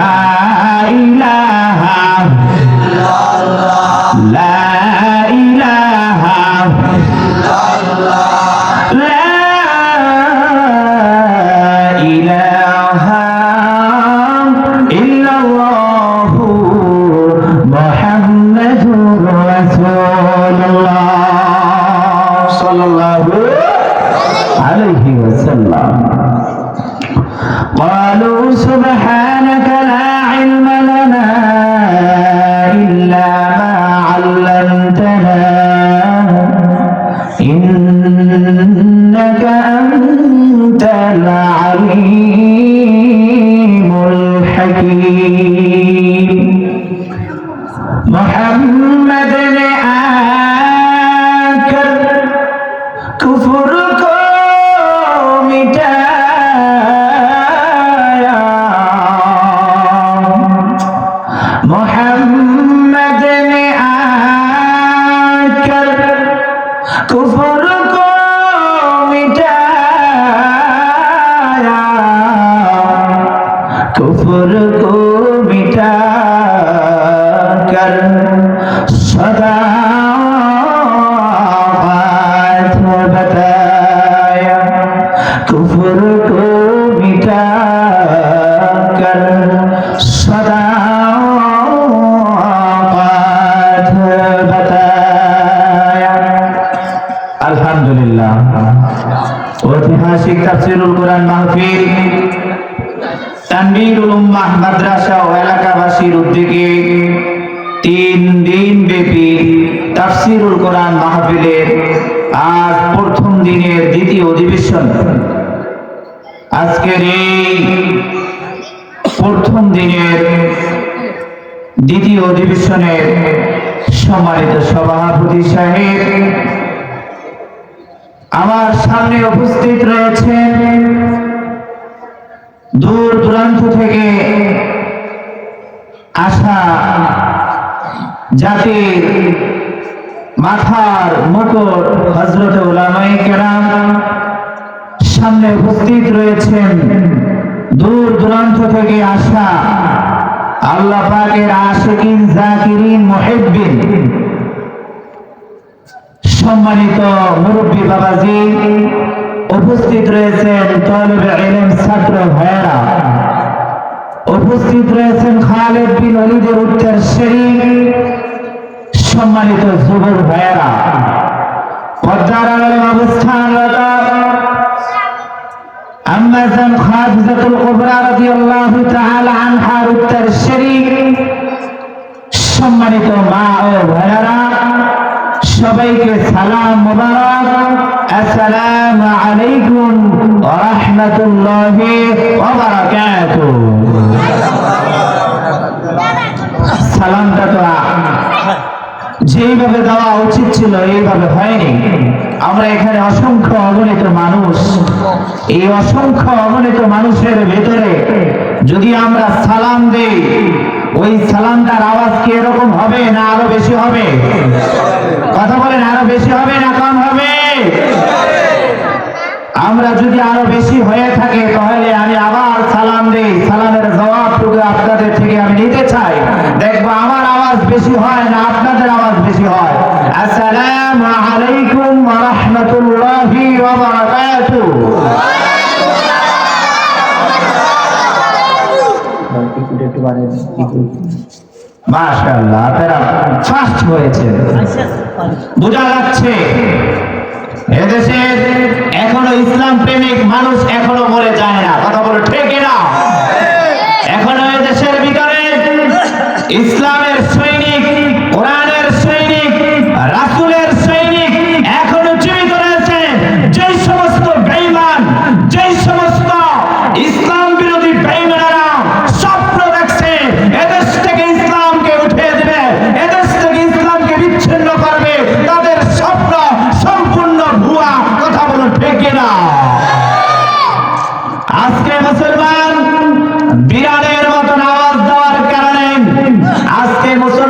লা ইলাহা ইল্লাল্লাহ লা ইলাহা ইল্লাল্লাহ লা ইলাহা ইল্লাল্লাহ মুহাম্মাদুর রাসূলুল্লাহ সাল্লাল্লাহু আলাইহি ওয়াসাল্লাম قالوا سبحانك لا علم لنا إلا ما علمتنا إنك أنت العليم الحكيم محمد نے آकर کفر کو مٹایا محمد نے آकर کفر کو مٹایا کفر کو مٹا کر صداقت بتایا کفر کو مٹا کر صداقت بتایا আলহামদুলিল্লাহ ঐতিহাসিক তাফসীরুল কোরআন মাহফিল তানবীরুল উম্মাহ মাদ্রাসা ও এলাকাবাসীর উদ্যোগে 3 দিন ব্যাপী তাফসীরুল কোরআন মাহফিলের আজ প্রথম দিনের দ্বিতীয় অধিবেশন। আজকের এই প্রথম দিনের দ্বিতীয় অধিবেশনের সম্মানিত সভাপতি সাহেব, আমার সামনে উপস্থিত রয়েছেন দূর দূরান্ত থেকে আসা জাতির মাথার মুকুট হযরত উলামায়ে কেরাম, সামনে উপস্থিত রয়েছেন দূর দূরান্ত থেকে আসা আল্লাহ পাকের আশিকিন জাকিরিন মুহিব্বিন, সম্মানিত মুরব্বী বাবাজি, উপস্থিত রয়েছেন তালিবে ইলম ছাত্র ভাইয়েরা, উপস্থিত রয়েছেন খালিদ বিন ওলীদের উত্তরসূরি সম্মানিত যুবক ভাইয়েরা, পর্দার আড়ালে অবস্থানরত আম্মা জান খাদিজাতুল কুবরা রাদিয়াল্লাহু তাআলা আনহার উত্তরসূরি সম্মানিত মা ও ভাইয়েরা, সবাইকে সালাম মুবারক, আসসালামু আলাইকুম ওয়া রাহমাতুল্লাহি ওয়া বারাকাতুহু। সালামটা তো যেইভাবে দেওয়া উচিত ছিল এইভাবে হয়নি। আমরা এখানে অসংখ্য অগণিত মানুষ, এই অসংখ্য অগণিত মানুষের ভেতরে যদি আমরা সালাম দেই, ওই সালামটার আওয়াজ কি এরকম হবে না আরো বেশি হবে? কথা বলেন, আরো বেশি হবে না কম হবে? আমরা যদি আরো বেশি হয়ে থাকে তাহলে আমি আবার সালাম দেই, সালামের জবাবটুকু আপনাদের থেকে আমি নিতে চাই। দেখবো আমার আওয়াজ বেশি হয় না আপনাদের আওয়াজ বেশি হয়। আসসালামু আলাইকুম ওয়া রাহমাতুল্লাহি ওয়া বারাকাতুহু। মাশাআল্লাহ, আপনারা ফাস্ট হয়েছে, বোঝা যাচ্ছে এদেশে এখনো ইসলাম প্রেমিক মানুষ এখনো মরে যায় না। কথা বলো ঠিক না? এখনো এদেশের ভিতরে ইসলামের সৈনিক, কোরআনের সৈনিক, রাসূলের সৈনিক এখনো জীবিত রয়েছে। যেই সমস্ত বেঈমান, যেই সমস্ত ইসলাম বিরোধী বেঈমানেরা স্বপ্ন দেখছে এদেশ থেকে ইসলামকে উঠিয়ে দিবে, এদেশ থেকে ইসলামকে বিচ্ছিন্ন করবে, তাদের স্বপ্ন সম্পূর্ণ ভুয়া। কথা বলো ঠিক না? আজকে মুসলমান বিরাটের মতন আওয়াজ দেওয়ার কারণে আজকে মুসলমান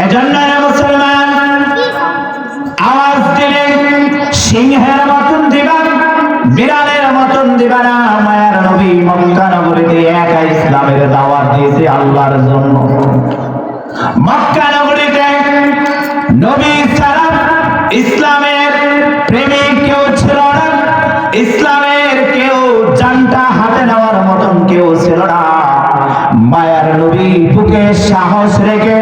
এজন্য মুসলমান আওয়াজ দিলে সিংহের মতন দিবা, বিড়ালের মতন দিবা না। মায়ার নবী মক্কা নগরীতে একা ইসলামের দাওয়াত দিয়েছে আল্লাহর জন্য। মক্কা নগরীতে নবী ছাড়া ইসলামের প্রেমিক কেউ ছিল না, ইসলামের কেউ জানটা হাতে নেওয়ার মতন কেউ ছিল না। মায়ার নবী বুকে সাহস রেখে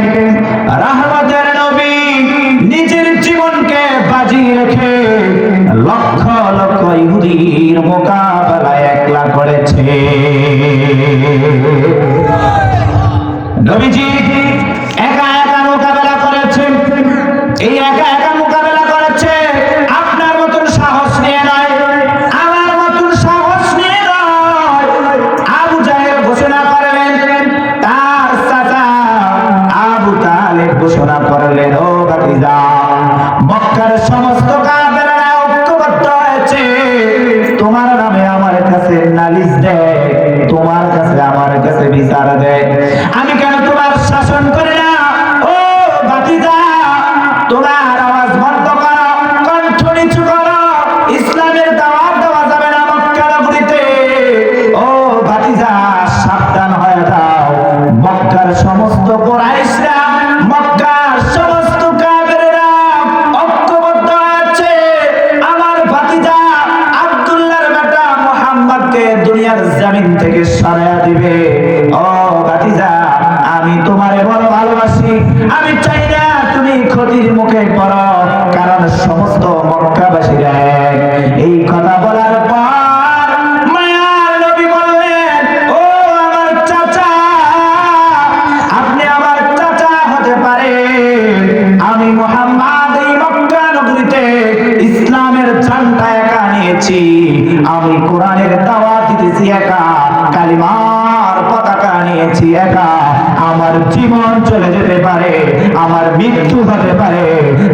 রহমতের নবী নিজের জীবনকে বাজি রেখে লক্ষ লক্ষ ইহুদির মোকাবেলায় একলা করেছে। নবীজি একা একা মোকাবেলা করেছেন। এই একা একা মোকাবেলা করেছে আপনার মতন সাহস নিয়ে নয়, আমার মতন সাহস নিয়ে নয়। আবু জাহেল ঘোষণা করলেন, তার চাচা আবু তালেব ঘোষণা করলেন, ও ভাতিজা, মক্কার সমস্ত কাফেররা ঐক্যবদ্ধ হয়েছে তোমার নামে আমার কাছে নালিশ দেয়, তোমার কাছে আমার কাছে বিচার দেয়। আমি কেন তোমার শাসন করি না? ও ভাতিজা, তোমার আওয়াজ বন্ধ করো, কণ্ঠ নিচু করো, ইসলামের দাওয়াত দেওয়া যাবে না মক্কা নগরীতে। ও ভাতিজা, সাবধান হয়ে যাও। মক্কার সমস্ত কুরাইশরা, মক্কার সমস্ত কাফেররা ঐক্যবদ্ধ আছে আমার ভাতিজা আব্দুল্লাহর বেটা মুহাম্মদকে দুনিয়ার জমিন থেকে সরাইয়া দিবে। ও ভাতিজা, আমি তোমারে বড় ভালোবাসি, আমি চাই না তুমি ক্ষতির মুখে পড়ো, কারণ সমস্ত মক্কাবাসীরা এই কথা বলার পর মায়ার নবী বললেন, ও আমার চাচা, আপনি আমার চাচা হতে পারে, আমি মুহাম্মদ এই মক্কা নগরীতে ইসলামের ঝান্ডা একা নিয়েছি, আমি কোরআনের দাওয়াত দিতেছি একা, কালিমার পতাকা নিয়েছি একা। আমার জীবন চলে যেতে পারে, আমার মৃত্যু হতে পারে,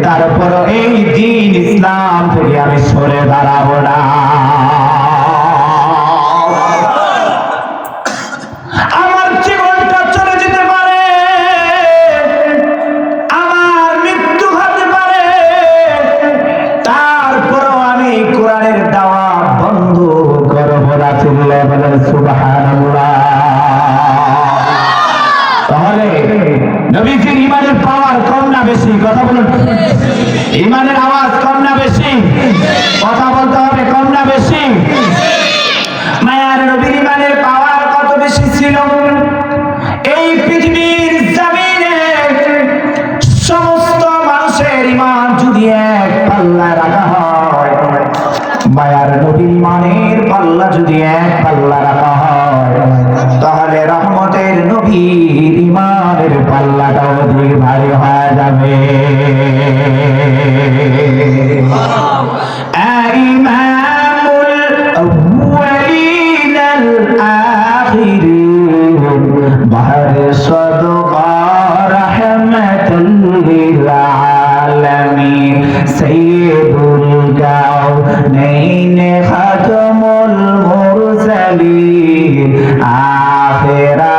তারপর এই দিন ইসলাম থেকে আমি সরে দাঁড়াবো না। আমার জীবনটা চলে যেতে পারে, আমার মৃত্যু হতে পারে, তারপরও আমি কোরআনের দাওয়াত বন্ধ করব না। চিল্লায়ে বলেন সুবহানাল্লাহ। তাহলে নবীজির ইমানের পাওয়ার কম না বেশি? কথা বলুন, ইমানের আওয়াজ কম না বেশি? কথা বলতে হবে, কম না বেশি? মায়ার নবীর ইমানের পাওয়ার কত বেশি ছিল? এই পৃথিবীর জমিনে সমস্ত মানুষের ইমান যদি এক পাল্লায় রাখা হয়, মায়ার নবীর ইমানের পাল্লা যদি এক পাল্লা রাখা হয়, তাহলে রহমতের নবীর ইমানের পাল্লাটা অধিক ভারী হয়ে যাবে। ইমামুল আউয়ালিন আল আখিরিন বাহর সাদকা রাহমাতুল লিল আলামিন সাইয়্যিদুল কাউনাইন খাতামুল মুরসালিন আখিরা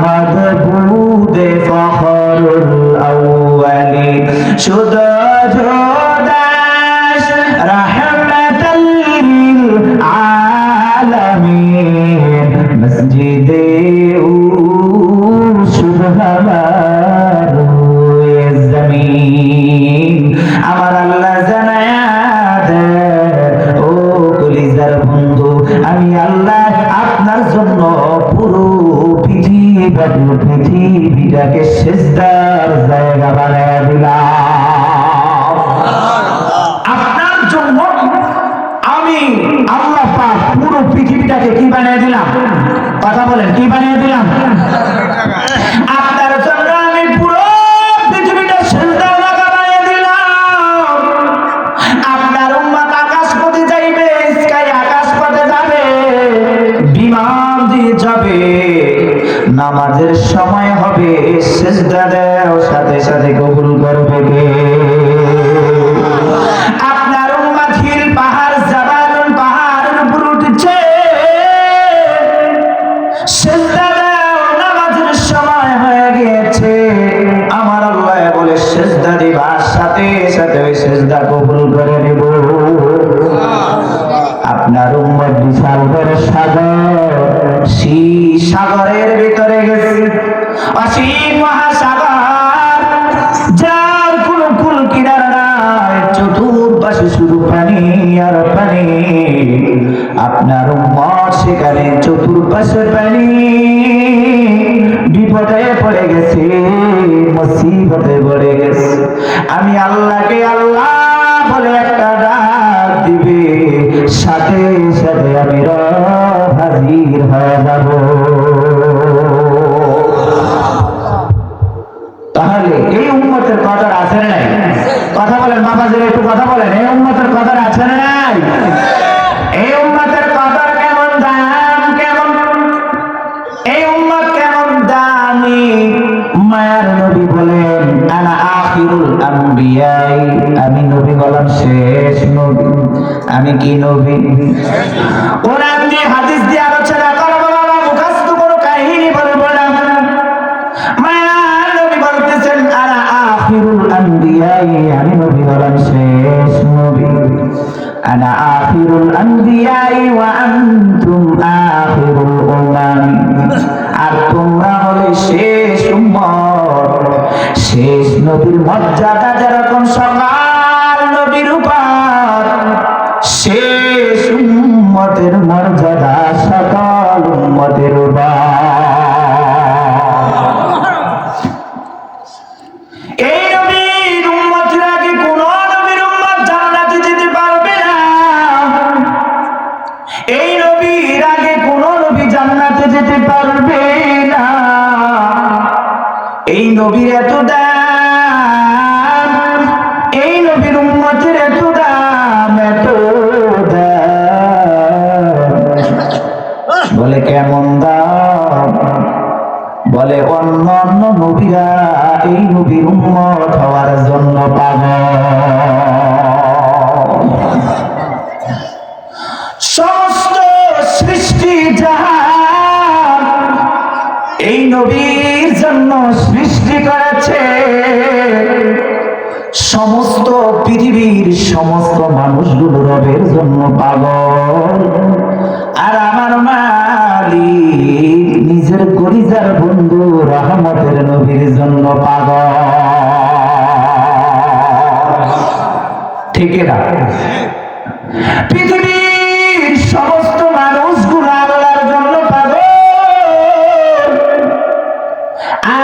মদবুদ ফখরুল আউয়ালিন শুধু দাস রাহমাতুল লিল আলামিন মসজিদে সুবহানার জমিন। আমার আল্লাহ জানায়া দেন, ও কলিজার বন্ধু, আমি আল্লাহ আপনার জন্য পুরো পৃথিবীটাকে সিজদার জায়গা বানায় দিলাম। আপনার জন্য আমি আল্লাহ পাক পুরো পৃথিবীটাকে কি বানিয়ে দিলাম? কথা বলেন, কি বানিয়ে দিলাম? আপনার জন্য আমি পুরো পৃথিবীটা সিজদার জায়গা বানিয়ে দিলাম। আপনার উম্মত আকাশপথে যাইবে, স্কাই আকাশপথে যাবে, বিমান দিয়ে যাবে, নামাজের সময় হবে, সিজদা দেও সাথে সাথে কবুল করবে কে? আপনার উম্মত হিল পাহাড় জাবালুন পাহাড়ের উপর উঠছে, সিজদা দেও, নামাজের সময় হয়ে গিয়েছে। আমার আল্লাহ বলে সেজদা দিবার সাথে সাথে ওই সেজদা কবুল করে নেব। আপনার উম্মত বিশাল বড় সাগর, সেই সাগরের ভিতরে গেছে, অসীম মহাসাগর, যার কোনো কুল কিনারা নাই, চতুর্পাশে শুধু পানি আর পানি। আপনার উম্মত সেখানে চতুর্পাশে পানি, বিপদে পড়ে গেছে, মুসিবতে পড়ে গেছে। আমি আল্লাহকে আল্লাহ বলে একটা ডাক দিবে, সাথে সাথে আমি রব হাজির হয়ে যাব। তাহলে এই উম্মতের কদর আছে না নাই? কথা বলেন বাবাজিরা, একটু কথা বলেন, এই উম্মতের কদর আছে না নাই? এই উম্মতের কদর কেমন, দাম কেমন, এই উম্মত কেমন দামি। মায়ার নবী বলেন আনা আখিরুল আম্বিয়াই, আমি নবী বললাম শেষ নবী। আমি কি নবী? কোরআন দিয়ে হাদিস দিয়ে আলোচনা করবো বাবা, মুখস্থ কোনো কাহিনী বলবো না। মায়ার নবী বলতেছেন আনা আখিরুল আম্বিয়াই, আমি নবী বললাম শেষ নবী। আনা আখিরুল আম্বিয়াই ওয়া আনতুম আখিরুল উম্মাম, আর তোমরা হলে শেষ উম্মত। শেষ নবীর মর্যাদা যেরকম সকাল নবীর উপর, শেষ উম্মতের মর্যাদা সকাল উম্মতের উপর। এই নবীর উম্মতরা কি কোন নবীর উম্মত জান্নাতে যেতে পারবে না? এই নবীর আগে কোন নবী জান্নাতে যেতে পারবে না। এই নবীর এত দাম, এই নবীর উম্মতের এত দাম, এত দাম। বলে কেমন দাম? বলে অন্য অন্য নবীরা এই নবীর উম্মত হওয়ার জন্য পাগল। সমস্ত সৃষ্টি জাহান এই নবীর জন্য সৃষ্টি করেছে, সমস্ত পৃথিবীর সমস্ত মানুষগুলো রবের জন্য পাগল। আর আমার মালিক নিজের কলিজার বন্ধু রহমতের নবীর জন্য পাগল। ঠিক না? পৃথিবীর সমস্ত মানুষগুলো আল্লাহর জন্য পাগল,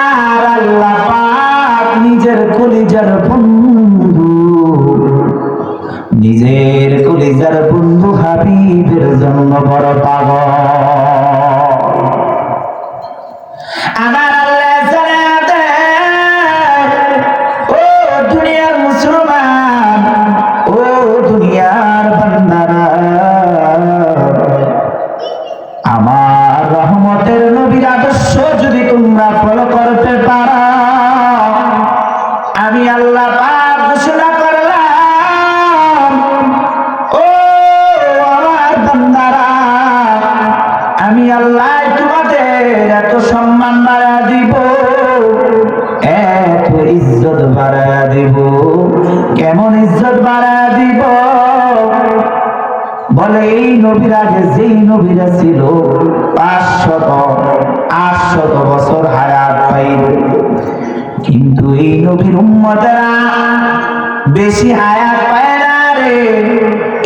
আর আল্লাহ পাক নিজের কলিজার বন্ধু, নিজের কলিজার বন্ধু হাবিবের জন্য বড় পাগল। আমার আল্লাহ জানা দেয়, ও দুনিয়ার মুসলমান, ও দুনিয়ার বান্দারা, আমার রহমতের নবীর আদর্শ যদি তোমরা ফলো করতে পারো, আমি আল্লাহ পাক ঘোষণা করলাম, ও আমার বান্দারা, আমি আল্লাহ তোমাদের এত সম্মান বাড়া দিব, এত ইজ্জত বাড়া দিব। কেমন ইজ্জত বাড়া দিব? বলে এই নবীর আগে যেই নবীরা ছিল 500-800 বছর হায়াত পাইবে, কিন্তু এই নবীর উম্মতেরা বেশি হায়াত পায় না রে।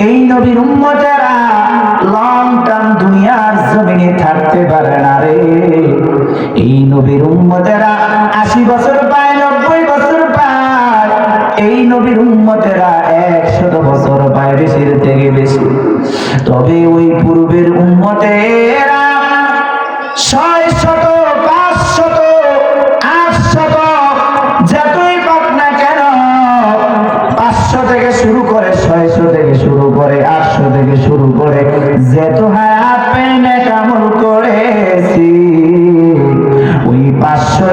এই নবীর উম্মতেরা লং টার্ম দুনিয়ার জমিনে থাকতে পারে না রে। এই নবীর উম্মতেরা 80 বছর পায়, 90 বছর পায়। এই নবীর উম্মতেরা 100 বছর পায়, বেশির থেকে বেশি। তবে ওই পূর্বের উম্মতেরা 600, 500, 800 যতই পাক না কেন, 500 থেকে শুরু করে, 600 থেকে শুরু করে, 800 থেকে শুরু করে, যেত হায়াত পেনে কামল করেছি, ওই 500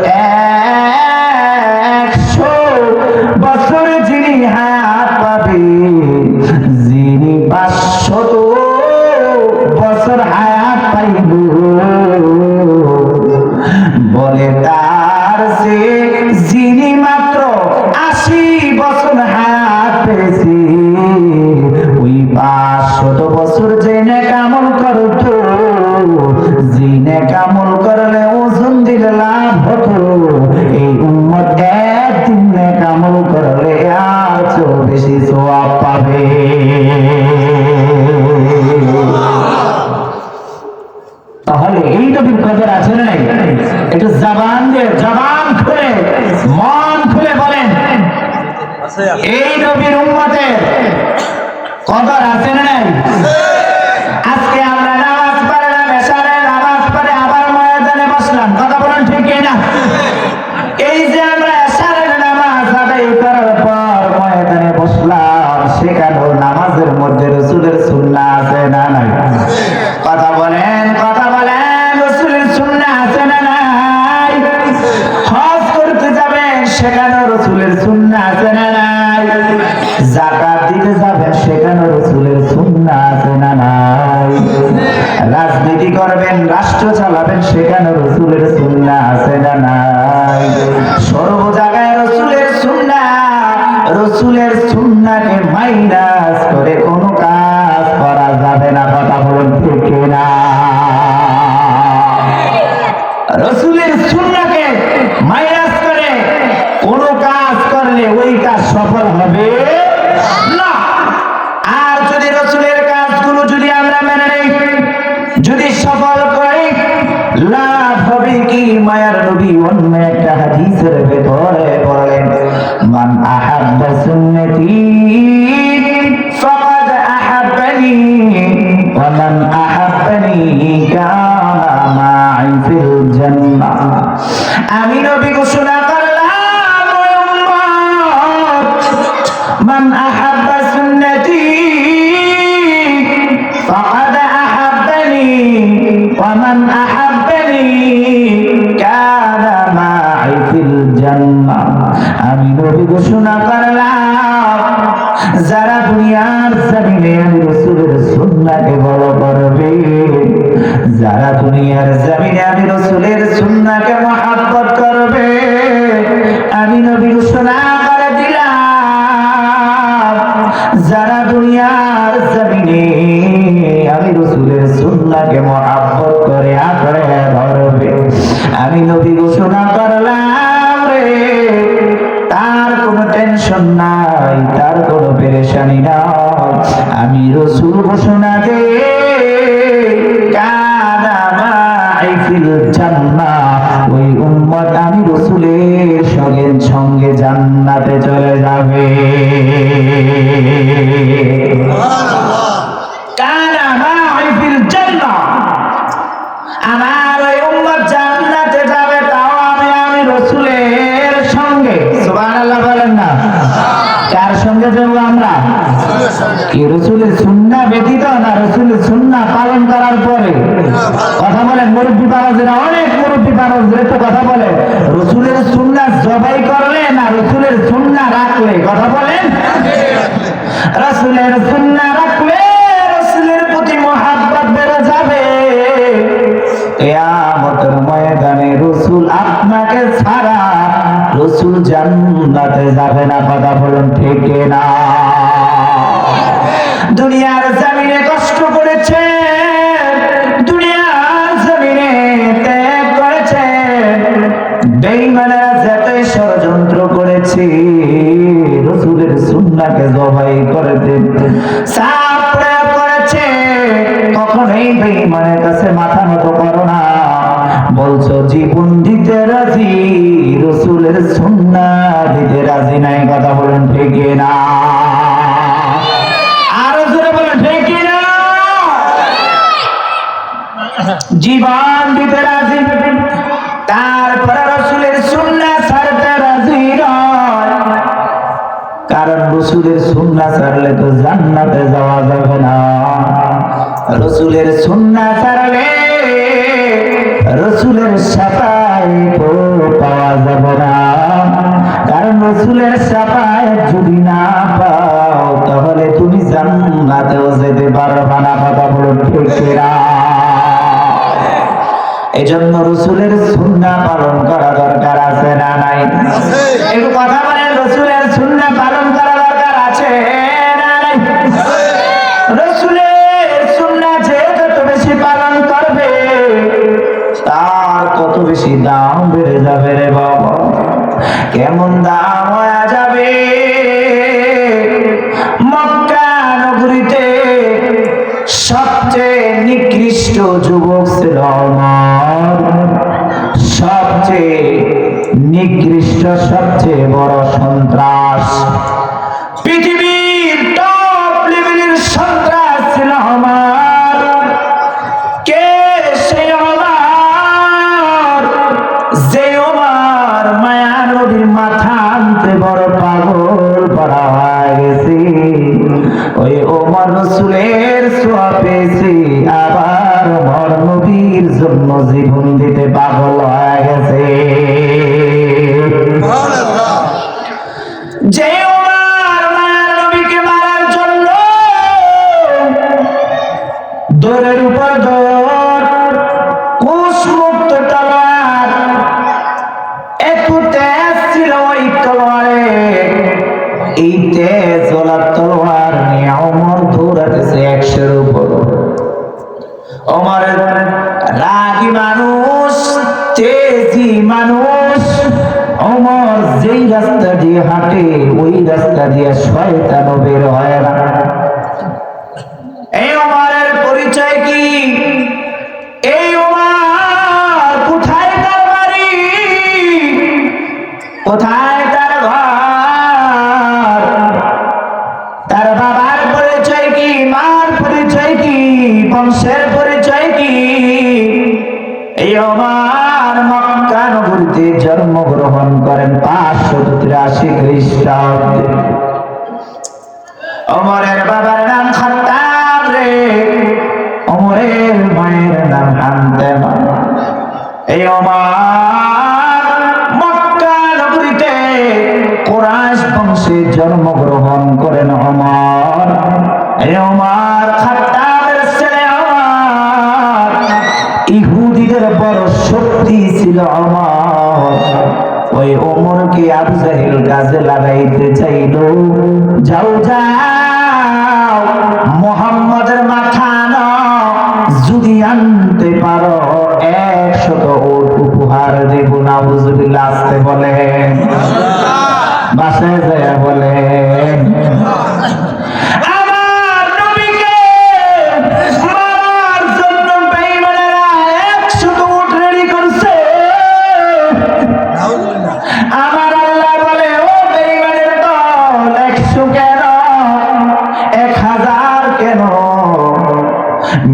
আমল করলে আর চেয়ে বেশি সওয়াব পাবে। তাহলে এই নবীর কদর আছে না নাই? একটু জবান দিয়ে জবান খুলে মন খুলে বলেন, এই নবীর উম্মতের কদর আছে না নাই? আজকে আমরা নামাজ পড়লাম, এশারের নামাজ পড়ে আবার ময়দানে বসলাম, কথা বলেন ঠিক কিনা? এই যে আমরা এশারের নামাজ আদায় করার পর ময়দানে বসলাম, সেখানেও নামাজের মধ্যে রাসূলের সুন্নাহ আছে না নাই? কথা বলেন, কথা বলেন, রাসূলের সুন্নাহ আছে না নাই? হজ করতে যাবেন, সেখানেও রাসূলের সুন্নাহ আছে না নাই? যাকাত দিতে যাবেন, সেখানেও রাসূলের সুন্নাহ আছে না নাই? রাজনীতি করবেন, রাষ্ট্র চালাবেন, সেখানেও রাসূলের সুন্নাহ আছে না নাই? সর্ব জায়গায় রাসূলের সুন্নাহ। রাসূলের সুন্নাহকে মাইনাস করে কোনো কাজ করা যাবে না, কথা বলুন ঠিক কিনা? রাসূলের সুন্নাহকে মাইনাস করে কোনো কাজ করলে ওই কাজ সফল হবে না। আর যদি রাসূলের কাজগুলো যদি আমরা মেনে নেই, যদি সফল করি, লাভ হবে কি? মায়ার নবী অন্য একটা হাদিসের ভেতরে বলেন, মান আহাব্বা সুন্নতি ফাকাদ আহাব্বানি ওয়া মান আহাব্বানি কানা মা'i ফিল জান্নাহ। আমি নবী ঘোষণা করলাম, ও উম্মত, মান আহাব্বা সুন্নতি ফাকাদ আহাব্বানি ওয়া মান আহাব্বানি কানা মা'i ফিল জান্নাহ। আমি নবী ঘোষণা করলাম, যারা দুনিয়ার জমিনে আমি রাসূলের সুন্নাহকে ফলো করবে, যারা দুনিয়ার জমিনে আমি রাসূলের সুন্নাহকে মহব্বত করবে, আমি নবী ঘোষণা করে দিলাম, যারা দুনিয়ার জমিনে আমি রাসূলের সুন্নাহকে মহব্বত করে আঁকড়ে ধরবে, আমি নবী ঘোষণা করলাম রে, তার কোনো টেনশন নাই, তার কোনো পেরেশানি নাই। আমি রাসূল ঘোষণা দেই, কানা মা'i ফিল জান্নাহ, ওই উম্মত আমি রাসূলের সঙ্গে সঙ্গে জান্নাতে চলে যাবে। কানা মা'i ফিল জান্নাহ, আমার ওই উম্মত জান্নাতে যাবে, তাও আমি রাসূলের সঙ্গে। সুবহানাল্লাহ বলেন না? কার সঙ্গে যাব আমরা? কি রাসূলের সুন্নাহ ব্যতীত না রাসূলের সুন্নাহ পালন করার পরে? কথা বলেন, মুরব্বি পারজেরা, অনেক মুরব্বি পারজেরা তো কথা বলে, রাসূলের সুন্নাহ জবাই করলে না রাসূলের সুন্নাহ রাখলে? কথা বলেন, রাসূলের সুন্নাহ রাখলে রাসূলের প্রতি মহব্বত বেড়ে যাবে। কিয়ামতের ময়দানে রাসূল আপনাকে ছাড়া রাসূল জান্নাতে যাবে না, কথা বলুন ঠিক না? দুনিয়ার জমিনে কষ্ট করেছে, দুনিয়ার জমিনে ত্যাগ করেছে, বেঈমানেরা যতই ষড়যন্ত্র করেছে, রাসূলের সুন্নাহকে জবাই করতে চাপ প্রয়োগ করেছে, কখনোই বেঈমানের কাছে মাথা নত করো না। বলছো জীবন দিতে রাজি, রাসূলের সুন্নাহ দিতে রাজি নাই, কথা বলুন ঠিক না? আরো জোরে বলুন ঠিক না? জীবন দিতে রাজি, তারপরে রাসূলের সুন্নাহ ছাড়তে রাজি নয়, কারণ রাসূলের সুন্নাহ ছাড়লে তো জান্নাতে যাওয়া যাবে না। রাসূলের সুন্নাহ ছাড়লে রাসূলের শাফায়াত পাওয়া যাবে না, কারণ রাসূলের শাফায়াত যদি না পাও, তাহলে তুমি জান্নাতেও যেতে পারবে না, কথা বলুন ঠিক না? এজন্য রাসূলের সুন্নাহ পালন করা দরকার আছে না নাই? একটু কথা বলেন, রাসূলের সুন্নাহ পালন করা দরকার আছে না নাই? রাসূলের সুন্নাহ যে যত বেশি পালন করবে, তার তত বেশি দাম বেড়ে যাবে রে বাবা। কেমন দাম নাম হয়ে যাবে মক্কা নগরীতে সবচেয়ে নিকৃষ্ট যুবক ছিল ওমর, সবচেয়ে নিকৃষ্ট, সবচেয়ে বড় সন্ত্রাস, পৃথিবীর টপ লেভেলের সন্ত্রাস ছিল ওমর। কে সে ওমর? যে ওমর মায়া নবীর মাথা আনতে বড় পাগল পড়া হয়ে গেছে। ওই ওমর রাসূলের ছোঁয়া পেয়েছে, আবার ওমর নবীর জন্য জীবন দিতে পাগল হয়ে গেছে। যে ওমর মায়া নবীকে মারার জন্য দৌড়ের উপর দৌড়, কুশমুক্ত তলোয়ার, এত তেজ ছিল ওই তলোয়ারে। এই তেজ ওলা তলোয়ার নিয়ে ওমর দৌড়াতেছে 100-এর উপর। ওমরের রাগী মানুষ, তেজি মানুষ। ওমর যেই রাস্তা দিয়ে হাঁটে ওই রাস্তা দিয়ে শয়তানও বের হয় না। এই ওমরের পরিচয় কি? এই ওমর কোথায় তার বাড়ি, কোথায় তার ঘর, তার বাবার পরিচয় কি, মার পরিচয় কি, বংশের পরিচয় কি? এই ওমর মক্কা নগরীতে জন্মগ্রহণ করেন 583 খ্রিস্টাব্দে। ওমরের বাবার নাম খাত্তাব রে, ওমরের মায়ের নাম হান্তেমা। এই ওমর মক্কা নগরীতে কুরাইশ বংশে জন্মগ্রহণ করেন ওমর। এই ওমর খাত্তাবের ছেলে ওমর, ইহুদিদের বড় শক্তি ছিল ওমর। ওই ওমরকে আবু জাহেল কাজে লাগাইতে চাইল। যাও যাও, মুহাম্মাদের মাথা আনো, যদি আনতে পারো 100 উট উপহার দেব। নাউজুবিল্লাহ, আসতে বলেন, বাসায় যায় বলেন।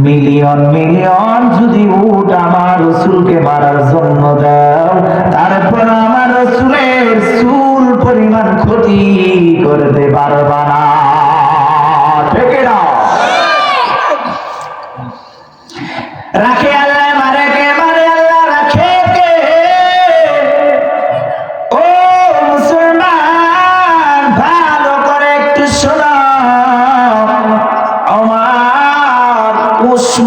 মিলিয়ন মিলিয়ন যদি উট আমার রাসূলকে মারার জন্য দাও, তারপর আমার রাসূলের চুল পরিমাণ ক্ষতি করতে পারবা না। ঠিক না? রাখে আল্লাহ, মারে কে? মারে আল্লাহ, রাখে কে? ও মুসলমান, ভালো করে একটু শোনো।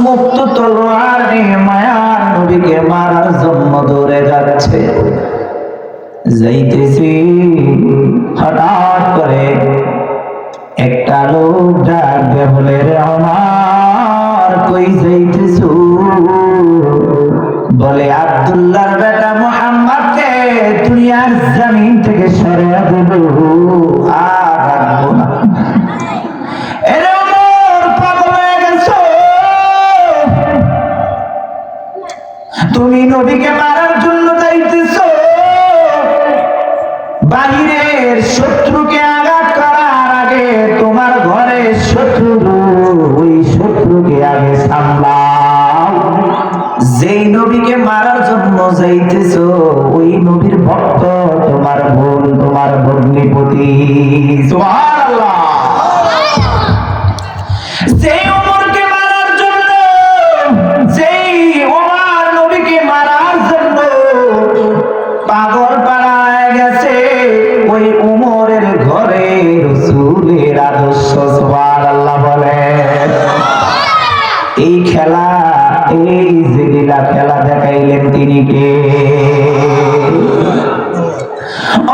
মুক্ত তলোয়ার নিয়ে মায়ার নবীকে মারার জন্য দৌড়ে যাচ্ছে। যাইতেছি, হঠাৎ করে একটা লোক ডাকবে, বলে রে ওমর কই যাইতেছ? বলে আব্দুল্লাহর বেটা মুহাম্মদকে দুনিয়ার জমিন থেকে সরিয়ে দেব, আর রাখবো না। তুমি নবীকে মারার জন্য যাইতেছ, বাহিরের শত্রুকে আঘাত করার আগে তোমার ঘরে শত্রু, ওই শত্রুকে আগে সামলাও। যেই নবীকে মারার জন্য যাইতেছ ওই নবীর ভক্ত তোমার বোন, তোমার ভগ্নিপতি। সুবহানাল্লাহ। যেই ওমরকে মারার জন্য, যেই ওমর নবীকে মারার জন্য পাগল পাড়ায় গেছে, ওই ওমরের ঘরে রাসূলের আদর্শ। সুবহানাল্লাহ বলেন। এই খেলা, এই যে লীলা খেলা দেখাইলেন তিনি কে?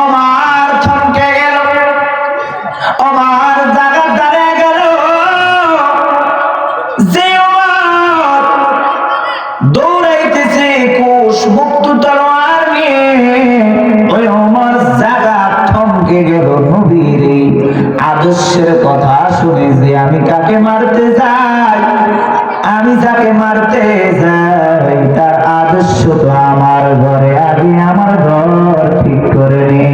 ওমর থমকে গেল। ওমর থমকে গেল নবীর এই আদর্শের কথা শুনে যে আমি কাকে মারতে যাই, আমি যাকে মারতে যাই তার আদর্শ তো আমার ঘরে, আগে আমার ঘর ঠিক করে নে,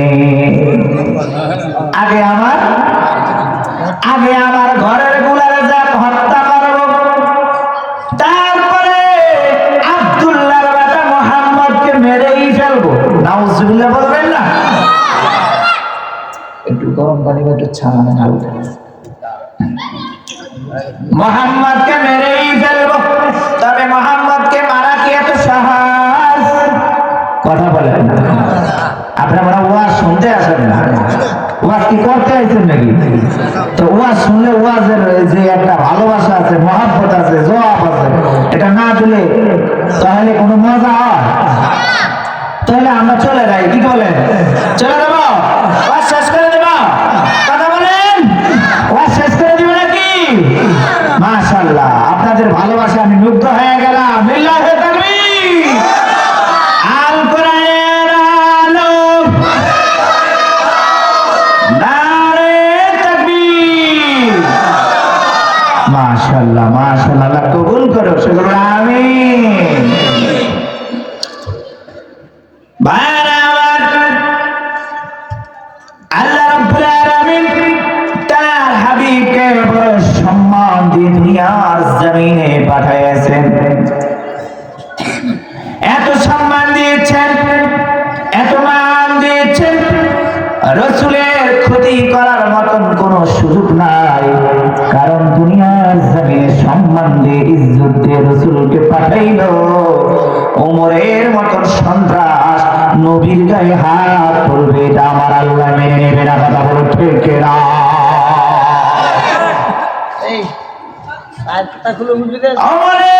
আগে আমার ঘরের গুলারে যাক হত্যা করব, তারপরে আব্দুল্লাহর বেটা মুহাম্মদকে মেরেই ফেলবো। নাউজুবিল্লাহ বলবেন না? একটু গরম পানি একটু ছাড়ানো হালকা। মুহাম্মদকে মেরেই ফেলবো, তবে মুহাম্মদকে মারা কি এত সহজ? কথা বলেন না আপনারা, ওয়াজ শুনতে আসেন না, ওয়াজ কি করতে আইছেন নাকি? তো ওয়াজ শুনলে ওয়াজের যে একটা ভালোবাসা আছে, মহব্বত আছে, জবাব আছে, এটা না দিলে তাহলে কোনো মজা হয়? তাহলে আমরা চলে যাই, কি বলেন? চলে যাবো, ওয়াজ শেষ করে দেব? কথা বলেন, ওয়াজ শেষ করে দিব নাকি? মাশাআল্লাহ, আপনাদের ভালোবাসা আমি মুগ্ধ হয়ে গেলাম। লিল্লাহি তাকবীর, আল কোরআনের আলো, নারে তাকবীর। মাশাআল্লাহ মাশাআল্লাহ, আল্লাহ কবুল করো, সেগুলো আমিন। আল্লাহ রাব্বুল আলামিন তার হাবিবকে বড় সম্মান দিয়ে দুনিয়ার জমিনে পাঠিয়েছেন। এত সম্মান দিয়েছেন, এত মান দিয়েছেন, রাসূলের ক্ষতি করার মতন কোনো সুযোগ নাই। কারণ দুনিয়ার জমিনে সম্মান দিয়ে ইজ্জত দিয়ে রাসূলকে পাঠাইলো, ওমরের মতন সন্ত্রাস নবীর গায়ে হাত তুলবে, এটা আমার আল্লাহ মেনে নেবে না। কথা বলো ঠিক না? ওমরের